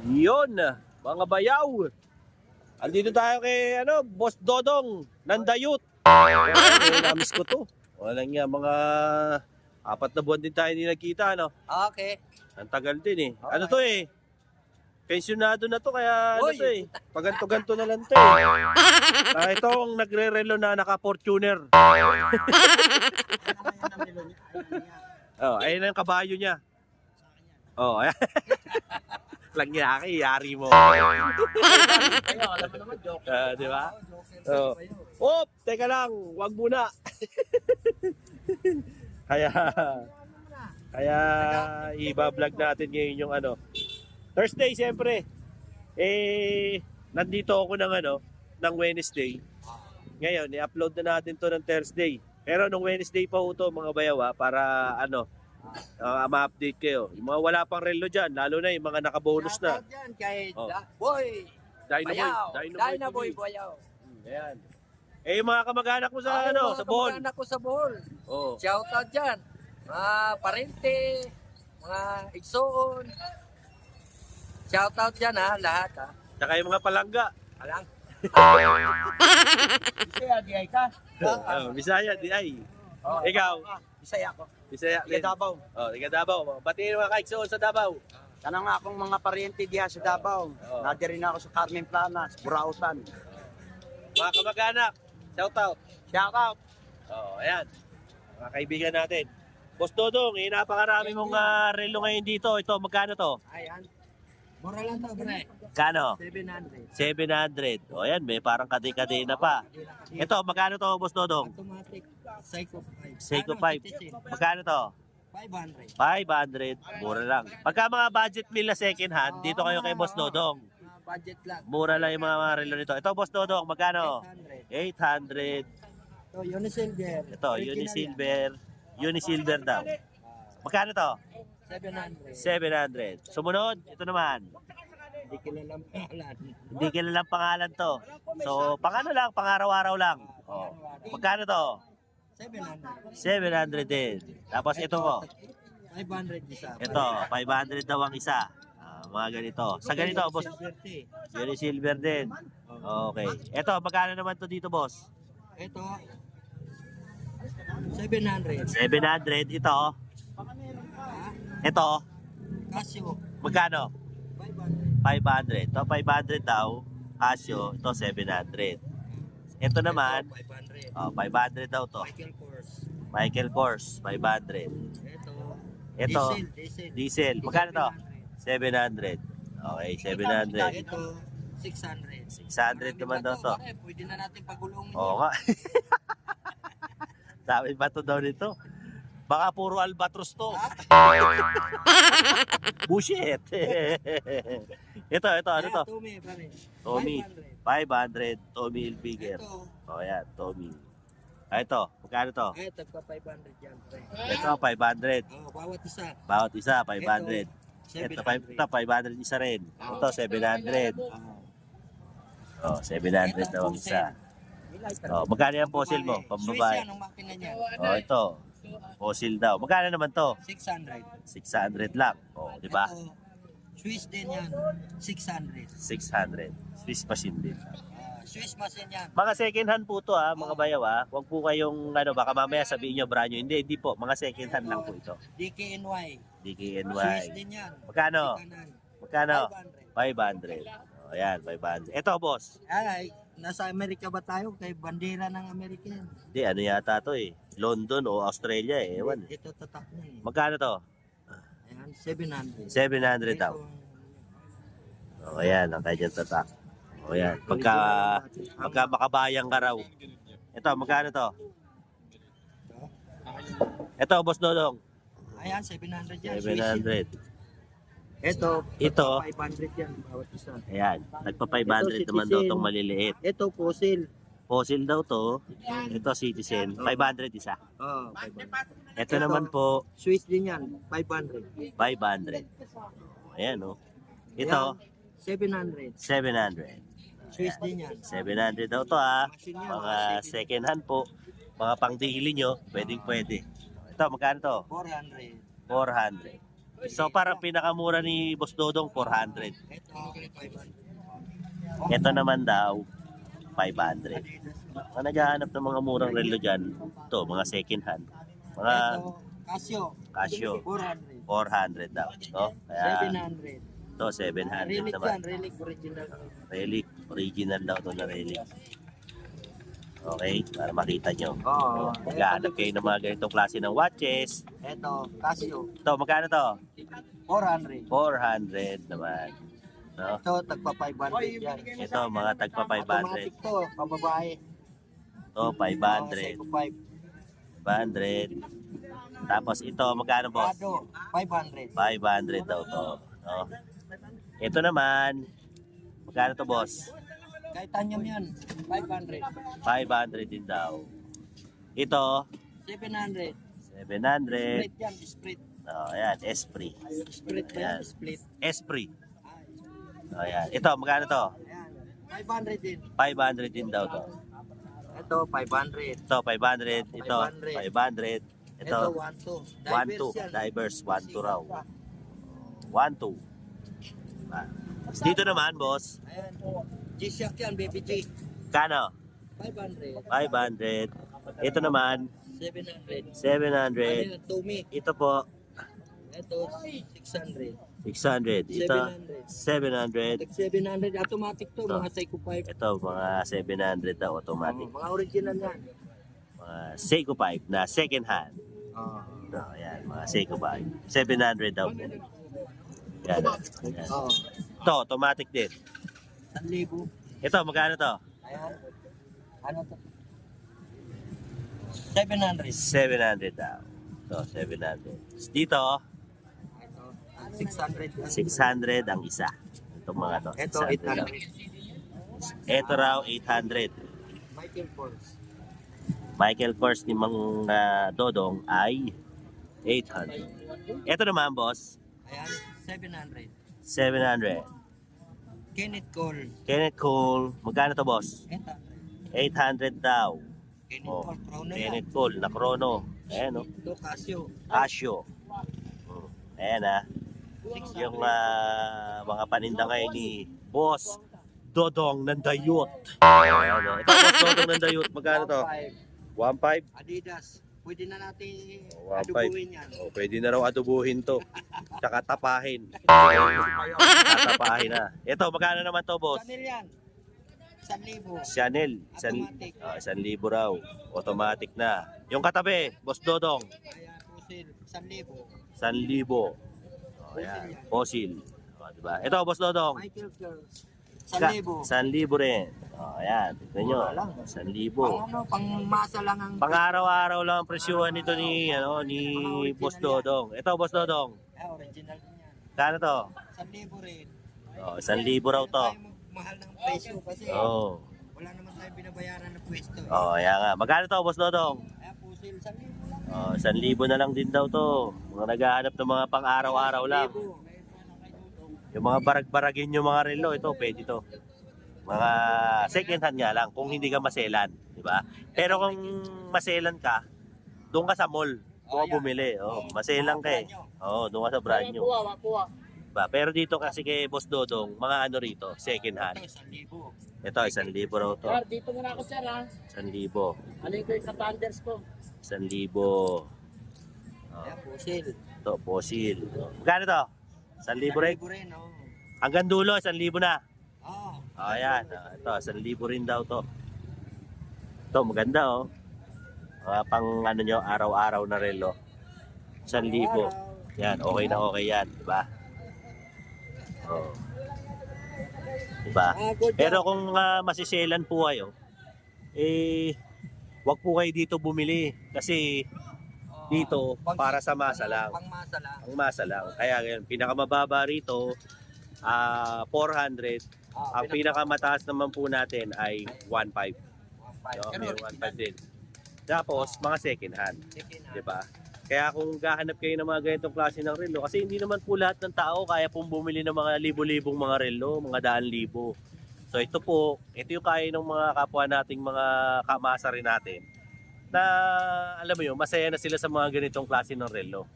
Yun, mga bayaw. Andito tayo kay Boss Dodong Nandayut. Namiss ko to. Walang nga mga 4 na buwan din tayo hindi nagkita, ano? Okay. Ang tagal din eh. Ano to eh? Pensyonado na to kaya ano Uy! to eh. Paganto-ganto na lang to eh. Itong nagre-relo na naka-Fortuner. Oh, ayun ang kabayo niya. Oh, ayan. Langyaki, yari mo. Di ba? Oh, teka lang, wag muna. kaya i-vlog natin ngayon yung Thursday siyempre. Nandito ako ng Wednesday. Ngayon, i-upload na natin to ng Thursday. Pero nung Wednesday pa ito mga bayawa para ma-update kayo. Yung mga wala pang relo dyan, lalo na yung mga nakabonus na. Yan kay Oh. Boy. Dynaboy. Bayaw. Ayan. Yung mga kamag-anak mo sa sa Bohol. Mga ko sa Bohol. Oh. Shout out dyan. Mga parente, mga igsoon. Shout out dyan lahat Tsaka yung mga palangga. Alang. Bisaya, di ay ka? Bisaya, di ay. Ikaw, Bisaya ako. Bisaya. Taga Davao. Taga Davao. Batiin mga kaiksoon sa Davao. Kana nga akong mga paryente diha sa Davao. Nadi rin ako sa Carmen Planas, Burautan. Mga kamag-anak, shout out. Shout out. Ayan. Mga kaibigan natin. Boss Dodong, napakarami mong relo ngayon dito. Ito, magkano to? Ayan. Mura lang to, bre. Kano? 700. 700. Ayan, may parang kade-kade na pa. Ito, magkano to, Boss Dodong? Automatic. Seiko 5. Seiko 5. Magkano to? 500. 500. Mura lang. Pagka mga budget meal na second hand, dito kayo kay Boss Dodong. Budget lang. Mura lang yung mga relo nito. Ito, Boss Dodong, magkano? 800. 800. Ito, Unisilver. Ito, Unisilver. Unisilver daw. Magkano to? 700. 700. Sumunod, ito naman. Hindi kilalang pangalan. Hindi kilalang pangalan to. So, lang, pang-araw-araw lang. Magkano to? 700. 700 din. Tapos ito ko. 500 isa. Ito, 500 daw ang isa. Mga ganito. Sa ganito, boss. Unisilver din. Okay. Ito, magkano naman to dito, boss? Ito, 700. 700. Ito. Ito. Casio, Magkano? 500. 500. Ito, 500 daw. Casio. Ito, 700. Ito naman. 500. 500 daw to. Michael Kors. Michael Kors. 500. Ito, Ito. diesel. Diesel. Magkano to? 700. Okay, 700. Ito, 600. 600 naman daw to. Pwede na natin pagulong Oo nga. Dami ba to daw nito? Baka puro albatros to. Bullshit. ito, ano to? Tommy, pare. Tommy. 500. Tommy Hilfiger. Ito, Yan, Tommy. Ito, magkano to? tagpa 500 yan, pre. Ito, 500. Bawat isa. Bawat isa, 500. Ito, 500 isa rin. Ito, 700. 700 daw ang isa. Magkano yung fossil mo? Pambabae. Swiss yan ang makina niya. Ito. Fossil daw. Magkano naman to? 600. 600 lang. Di ba? Ito, Swiss din yan. 600. 600. Swiss machine din. Swiss machine yan. Mga second hand po to mga bayaw Huwag po kayong baka mamaya sabihin nyo brand nyo. Hindi po. Mga second hand lang po ito. DKNY. DKNY. Swiss din yan. Magkano? Kanan. Magkano? 500. 500. Ayan, 500. Ito, boss. Ay, nasa Amerika ba tayo? Kay bandera ng Amerika yan. Hindi, ano yata to eh. London o Australia eh. Ewan. Ito tatak na eh. Magkano to? Ayan, 700. 700 daw. Ayan, ang kanya tatak. Ayan, pagka makabayang ka raw. Ito, magkano to? Ito, boss Dodong. Ayan, 700 yan. 700. Ito, Ito. 500 yan. Bawat isa. Ayan, nagpa 500 naman daw itong maliliit. Ito, fossil. Fossil daw to. Ito, Citizen. 500 isa. Oh, 500. Ito naman po, Swiss din yan. 500. 500. Ayan, oh. Ito, 700. 700. Swiss din yan. 700 daw to Mga second hand po. Mga pangdili nyo, pwedeng pwede. Ito, magkano to? 400. 400. So parang pinakamura ni Boss Dodong 400. Ito, 500. Ito naman daw 500. Mga naghahanap ng mga murang relo dyan, ito mga second hand. Mga Ito, Casio. Casio 400. 400 daw. No? Kaya 700. ito 700 Relic naman. yan, relic original. Relic, original daw ito na relic. Okay, para makita nyo. Oo. Naghahanap kayo ng mga ganitong klase ng watches. Ito, Casio. Ito, magkano to? 400. 400 naman. No? Ito, tagpa 500 yan. Ito, mga tagpa 500. Automatic to, pababae. Ito, 500. Seiko 5. 500. Tapos ito, magkano boss? Prado, 500. 500 daw to. No? Ito naman, magkano to boss? Kahit tanyam yan, 500. 500 din daw. Ito, 700. 700. Split yan, split. Oh, ayan, Esprit. Split ba yan? Split. Esprit. Ah, Oh, ayan. Ito, magkano to? Ayan, 500 din. 500 din daw to. Ito, 500. Ito, 500. Ito, 500. Ito, Ito, 1-2. 1-2. Divers, 1-2 raw. 1-2. Dito naman, boss. Ayan, G-Shock yan, baby G. Kano? 500. 500. Ito naman, 700. 700. Ayan, Tommy. Ito po, Ito, 600. 600. Ito, 700. 700. Automatic to, Ito. mga Seiko 5. Ito, mga 700 daw automatic. Mga original yan. Mga Seiko 5 na second hand. Oh. Ito, ayan, mga Seiko 5. 700 daw po. Yan. Ayan. Oh. Ito, automatic din. 1,000. Ito, magkano to? Ayan. Ano to? 700. 700 daw. Ito, 700. Dito, Ito, 600. 600 ang isa. Itong mga to. Ito, 600. 800. Ito raw, 800. Michael Kors. Michael Kors ni Mang Dodong ay 800. Ito naman, boss, Ayan, 700. 700. Kenneth Cole. Kenneth Cole, magkano to, boss? 800. 800 daw. Kenneth Oh, Cole, Chrono yan. Kenneth Cole, na Chrono. Ayan, oh. Ito, Casio. Casio. Ayan, ah. Yung mga paninda ngayon ni Boss Dodong Nandayot. Ayan, oh. Ito, Boss Dodong Nandayot, magkano to? 1.5? Adidas. Pwede na natin 1.5. adubuhin yan. Oh, pwede na raw adubuhin to. Tsaka tapahin. Tatapahin na. Ito, magkano naman to, boss? Chanel yan. 1,000. Chanel. Automatic. 1,000 raw. Automatic na. Yung katabi, Boss Dodong. Ayan, Fossil. 1,000. 1,000. Oh, ayan. Fossil. Oh, diba? Ito, Boss Dodong. Michael Kors. 1,000 1,000. rin. Oh, ayan. Tignan nyo. Wala lang. 1,000. Pang ano, pang masa lang ang... Pang-araw-araw lang ang presyuhan nito ni, ni Boss Dodong. Ito, Boss Dodong. Original din yan. Kano to? 1,000 rin. Oh, 1,000 raw to. Tayo magmahal ng presyo kasi Oh. wala naman tayong binabayaran ng pwesto. Eh. Oh, ayan nga. Magkano to, Boss Dodong? Kaya Fossil, 1,000 lang. Oh, 1,000 na lang din daw to. Mga naghahanap ng mga pang-araw-araw lang. 1,000. Yung mga barag-baragin yung mga relo, ito, pwede to. Mga second hand nga lang, kung hindi ka maselan, di ba? Pero kung maselan ka, doon ka sa mall, doon ka bumili. Oh, maselan ka eh. Oh, doon ka sa brand new. Diba? Pero dito kasi kay Boss Dodong, mga ano rito, second hand. Ito, 1,000. Ito, 1,000 raw to. Sir, dito muna ako sir ha. 1,000. Ano yung sa thunders ko? 1,000. Kaya Fossil. Ito, fossil. Magkano to? 1,000 rin? 1,000 rin, oh. Hanggang dulo, 1,000 na. Oh. Oh, ayan. Ito, 1,000 rin daw to. Ito, maganda oh. Pang ano nyo, araw-araw na relo. 1,000. Yan, okay na okay yan. Diba? Oh. Diba? Good Pero kung masiselan po kayo, wag po kayo dito bumili. Kasi dito, para sa masa lang. Pang masa lang. Ang masa lang. Kaya yan, pinakamababa rito, 400. Ang pinakamataas naman po natin ay 1.5. No, may 1.5 din. Tapos, mga second hand. Di ba? Kaya kung gahanap kayo ng mga ganitong klase ng relo, kasi hindi naman po lahat ng tao kaya pong bumili ng mga libo-libong mga relo, mga daan-libo. So ito po, ito yung kaya ng mga kapwa nating mga kamasa rin natin na alam mo yun, masaya na sila sa mga ganitong klase ng relo.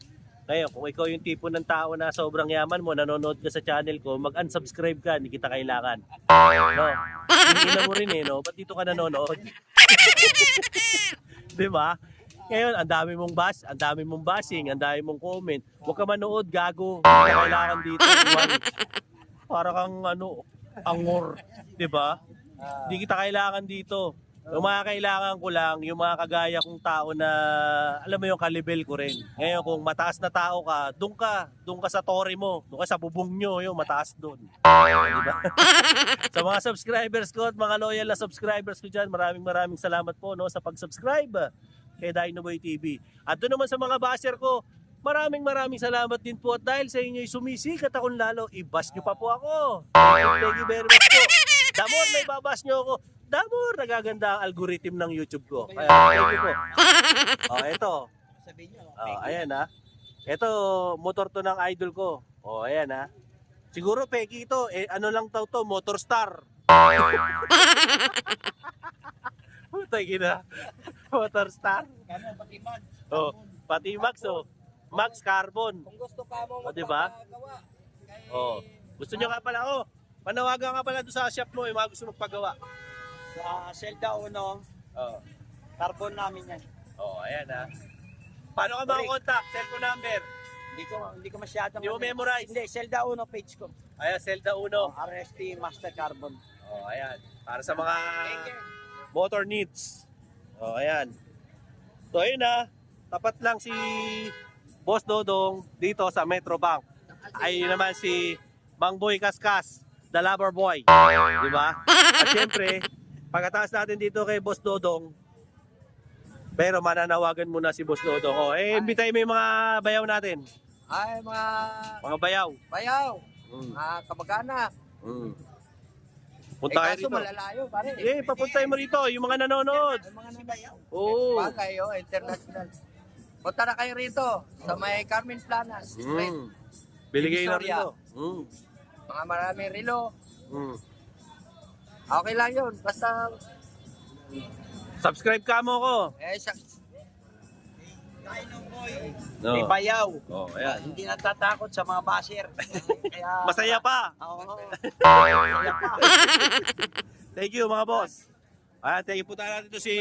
Ngayon, kung ikaw yung tipo ng tao na sobrang yaman mo, nanonood ka sa channel ko, mag-unsubscribe ka, hindi kita kailangan. No? Hindi mo rin no? Ba't dito ka nanonood? Di ba? Ngayon, ang dami mong ang dami mong bashing, ang dami mong comment. Huwag ka manood, gago. Hindi ka kailangan dito. Iwan. Para kang angor. Di ba? Hindi kita kailangan dito. Yung mga kailangan ko lang, yung mga kagaya kong tao na, alam mo yung kalibel ko rin. Ngayon, kung mataas na tao ka, doon ka sa tori mo, doon ka sa bubong nyo, yung mataas doon. Diba? Sa mga subscribers ko at mga loyal na subscribers ko dyan, maraming salamat po no, sa pag-subscribe kay Dinoboy TV. At doon naman sa mga basher ko, maraming salamat din po at dahil sa inyo sumisikat akong lalo, i-bash nyo pa po ako. Thank you very much po. Damon, may babash nyo ako. Damor, nagaganda ang algorithm ng YouTube ko. Kaya, thank you po. Ito. Ayan ha. Ito, motor to ng idol ko. Ayan ha. Siguro peki ito. Ano lang to, Motor Star. Putay gina. Motor Star. Pati Max, Max Carbon. Kung gusto ka mo diba? magpagawa. Gusto nyo nga pala, panawagan nga pala doon sa shop mo, yung mga gusto magpagawa. Sa Zelda 1, carbon namin yan. Ayan ha. Paano ka makakontakt? Cellphone number? Hindi ko masyadong... Hindi mo memorize? Hindi, Zelda 1 page ko. Ayan, Zelda 1. RST Master Carbon. Ayan. Para sa mga motor needs. Ayan. So, ayun ha. Tapat lang si Boss Dodong dito sa Metro Bank. Ayun naman si Mang Boy Kaskas, the lover boy. Diba? At syempre, pagkataas natin dito kay Boss Dodong, pero mananawagan muna si Boss Dodong. Imbitahin mo yung mga bayaw natin. Ay, Mga bayaw. bayaw, mga kamag-anak. Punta kayo Kaso rito. malalayo, pare. Papuntay mo rito, yung mga nanonood. Ay, mga nabayaw. Oo. Bagay, international. Punta na kayo rito sa may Carmen Planas Street. Biligay na Divisoria. rito. Mga maraming relo. Mm. Okay lang yun. Basta, Subscribe ka mo ko. No. May bayaw. Ayan. Hindi natatakot sa mga basher. Kaya, Masaya pa. Oo. Thank you mga boss. Thank you po tayo natin ito si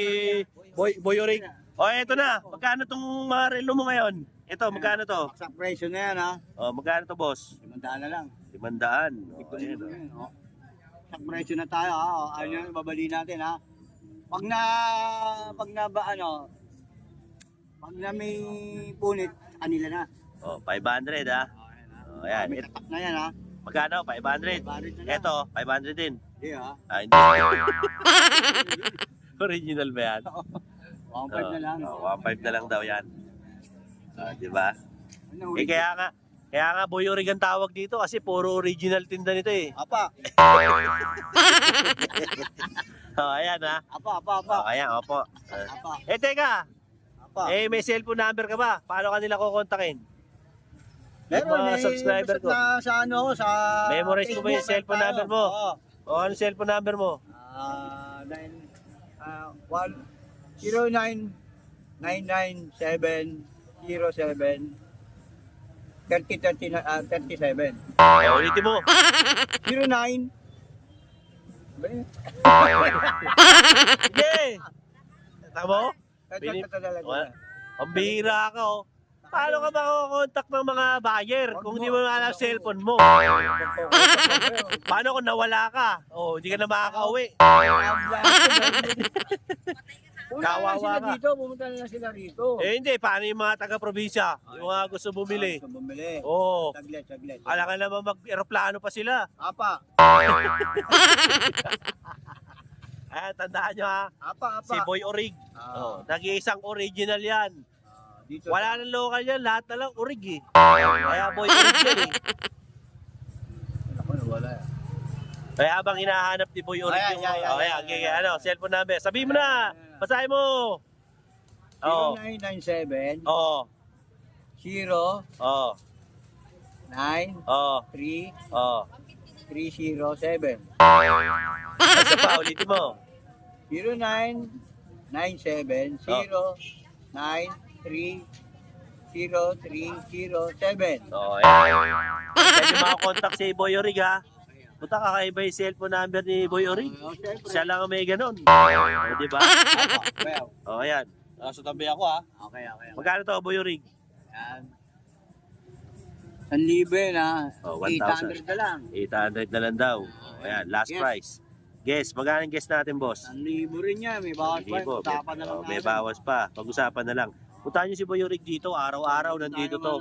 Boy Orig. Eto na. Magkano tong mga relo mo ngayon? Ito, magkano to? Sa presyo na yan, ha? Magkano to boss? 500 na lang. 500. Ayan. Sa presyo na tayo, ha? Ano yung babali natin, ha? Pag na may punit, kanila na. 500 ha. Ayan. May tatak na yan, ha? Magkano? 500. 500 na lang. Ito, 500 din. Hindi, ha? Hindi. Original ba yan? 1.5 na lang. 1.5 na lang daw yan. Di ba? Ano, Kaya nga Boy Orig ang tawag dito kasi puro original tinda nito eh. Apa. Ayan ha. Apa. Ayan, opo. Apa. Teka. Apa. May cellphone number ka ba? Paano ka nila kukontakin? Meron, mga subscriber ko. Sa Memorize mo ba yung cellphone number mo? Oo. Ano cellphone number mo? 0999707337. Ulitin mo. 09. Sige. Tama mo? Talaga. Ang bihira ka oh. Paano ka makakontakt ng mga buyer kung hindi mo alam cellphone mo? Paano kung nawala ka? Hindi ka na makakauwi. Kawawa ka. Pumunta na sila rito. Hindi, paano yung mga taga-probinsya? Yung mga gusto bumili. Bumili. Oo. Saglit. Alam ka naman mag-aeroplano pa sila. Apa. Tandaan nyo ha. Apa. Si Boy Orig. Nag-iisang original yan. Dito. Wala nang local yan, lahat na lang orig eh. Kaya Boy Orig yan eh. Wala. Kaya habang hinahanap ni Boy Orig yung... cellphone number. Sabihin mo na! Basahin mo! 0997 Oo. 0 Oo. 9 Oo. 3 Oo. 307. Isa pa, ulitin mo. 0997 0 9 3 0917-909-0307. O, ayan. Pwede makakontakt si Boy Orig ha. Punta kakaiba yung cellphone number ni Boy Orig. Siyempre. Siya lang ang may ganun. O, diba? Well, O, ayan. So, tabi ako ha. okay. Magkano to, Boy Orig? Yan. 1,000 yun ha. Oh, 1,000. 800 na lang. 800 na lang daw. O, ayan, last Yes. price. Guess, magkano ang guess natin, boss? 1,000 rin yan. May bawas pa. Libo. Usapan na lang Oh, may natin. bawas pa. Pag-usapan na lang. Puntahan nyo si Boy Orig dito. Araw-araw nandito to.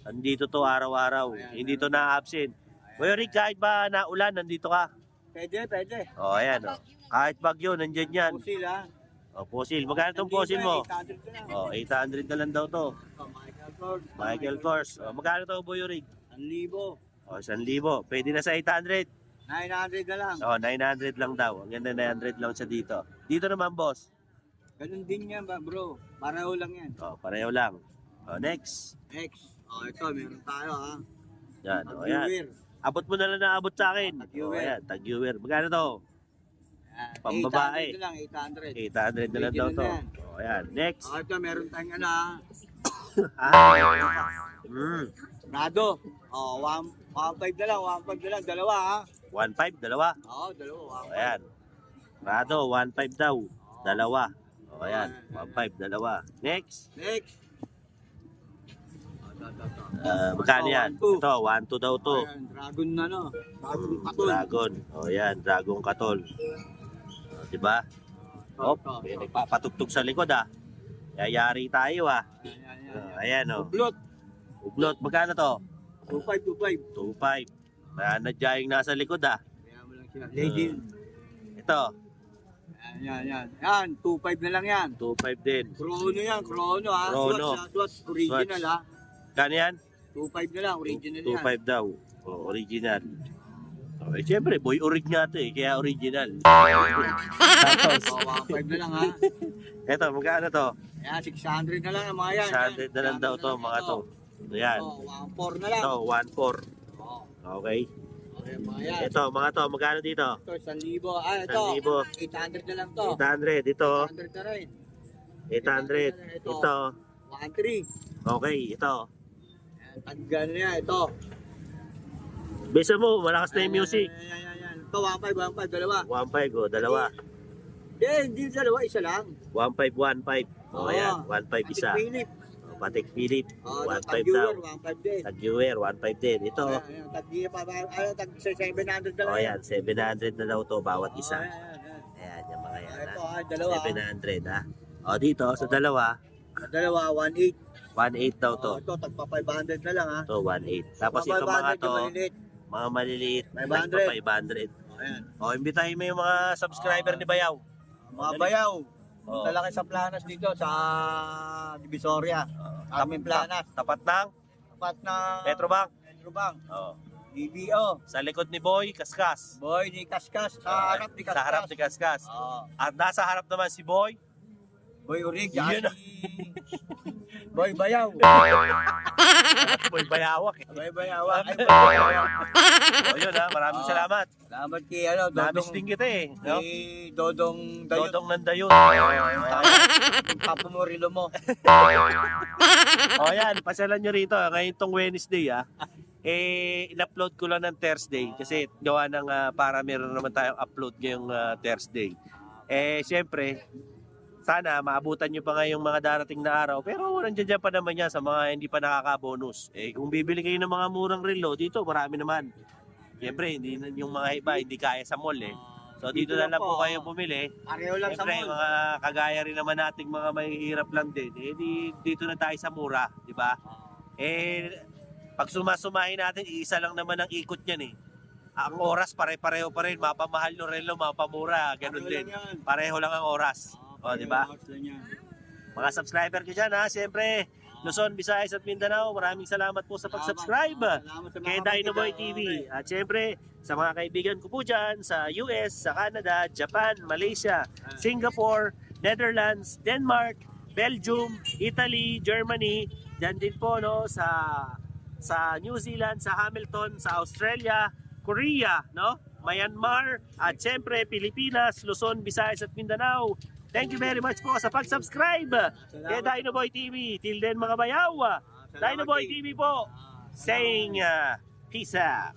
Nandito to araw-araw. Hindi to na-absent. Boy Orig, kahit ba naulan, nandito ka. Pwede. O, ayan. O. Kahit bagyo, nandyan yan. Pusil ha. O, fossil. Magkano tong fossil mo? 800 na lang. O, 800 na lang daw to. Michael Kors. Michael Kors. O, magkano to, Boy Orig? 1,000. O, 1,000. Pwede na sa 800. 900 na lang. O, 900 lang daw. Ang ganda, 900 lang siya dito. Dito naman, boss. Ganun din yan ba bro? Pareho lang yan. O, pareho lang. O, next. Next. Ito meron tayo ha. Yan. O, yan. Viewer. Abot mo na lang na abot sa akin. O, Tag-viewer. yan. Tag-viewer. Magkano to? Yan. Pambabae. 800 na lang, 800. 800 na lang daw to. Original yan. O, yan. Next. Ito meron tayong ano ha. Rado. 1.5 na lang, 1.5 na lang, dalawa ha. 1.5, dalawa. Oo, dalawa. O, ayan. Rado, 1.5 daw. Dalawa. O, ayan. 1.5, dalawa. Next. Next. Magkano yan? 1.2. Ito, 1.2 daw to. Ayan, dragon na no. Dragon katol. Dragon. O, ayan. Dragon katol. O, diba? Hop, may nagpapatugtog sa likod ah. Yayari tayo ah. O, ayan o. Blot. Ublot, magkano to? 2.5. 2.5. Nanadya yung nasa likod ah. Kaya mo lang siya. Legend. Ito, Yan, 2.5 na lang yan. 2.5 din. Chrono yan, chrono ha. Chrono. Swatch, original ha. Kano yan? 2.5 na lang, original yan. 2.5 daw. O, original. O, eh, syempre, Boy Orig nga to eh, kaya original. Tapos, 1.5 na lang ha. eto, magkano to? Yan, 600 na lang ang mga yan. 600 na lang daw to, mga to. Ayan. 1.4 na lang. Ito, 1.4. Oh, Okay. okay, mga yan. Ito, mga to, magkano dito? Ito, 1,000. Ah, ito, 1,000. 800 na lang to. 800. Ito, 800 na rin. 800. Ito, 1.3. okay, ito. Yan, taggan na yan, ito. Bisa mo, malakas na yung music. Yan. Ito, 1.5, dalawa. 1.5, o, dalawa. Hindi dalawa, isa lang. 1.5, 1.5. O, ayan, 1.5 isa. Philip. O, Patek Philip, Oh, 1.5 daw. 1.5 din. Tag-viewer, 1.5 din. Ito, Tag-700 na lang. o, ayan, 700 na daw to bawat isa. Ayan. Ayan, yung mga yan. Ito, ha? dalawa. 700 ha. O dito sa dalawa, Dalawa, 1.8. 1.8 daw to. Ito, tagpa 500 na lang ha. To 1.8. Tapos ito mga to, mga maliliit, 500. 500. Ayan. O imbitahin mo yung mga subscriber ni Bayaw. Mga bayaw. O, Talaki sa Planas dito sa Divisoria. Aming Planas. tapat ng Tapat na Petrobank. Petrobank. O, DBO. sa likod ni Boy, Kaskas. Boy ni Kaskas. Sa harap ni Kaskas. Sa harap ni Kaskas. Oh, At nasa harap naman si Boy. Boy Urig. Yun. Boy Bayaw. Boy Bayawak. Boy Bayaw. Ay, Boy Bayaw. O yun ha, maraming salamat. Salamat kay ano, Namiss Dodong. din kita eh. No? Kay Dodong Dayot. Dodong Nandayot. Papo mo rilo mo. O yan, pasyalan nyo rito. Ngayon tong Wednesday in-upload ko lang ng Thursday kasi gawa ng para meron naman tayong upload ngayong Thursday. Siyempre, sana maabutan nyo pa ngayong mga darating na araw. Pero nandiyan pa naman yan sa mga hindi pa nakaka-bonus. Kung bibili kayo ng mga murang relo, dito marami naman. Siyempre, hindi yung mga iba hindi kaya sa mall So dito na lang po kayo bumili. Pareho lang sa Siyempre, mall. mga kagaya rin naman nating mga mahihirap lang din. Dito na tayo sa mura, di ba? Pag sumasumahin natin, isa lang naman ang ikot niyan Ang oras pare-pareho pa rin, mapamahal yung relo, mapamura, ganun Pareho din. lang yan. Pareho lang ang oras. O, di ba? Pareho lang yan. Mga subscriber ko dyan, ha? Siyempre, Luzon, Visayas at Mindanao, maraming salamat po sa pag-subscribe Salamat sa mga kay Dinoboy kapatid. TV. At siyempre, sa mga kaibigan ko po dyan, sa US, sa Canada, Japan, Malaysia, Singapore, Netherlands, Denmark, Belgium, Italy, Germany, dyan din po no, sa New Zealand, sa Hamilton, sa Australia, Korea, no? Myanmar, at siyempre Pilipinas, Luzon, Visayas at Mindanao. Thank you very much po sa pag-subscribe kay Dino Boy TV. Till then mga bayaw, Dino Boy TV po saying peace out.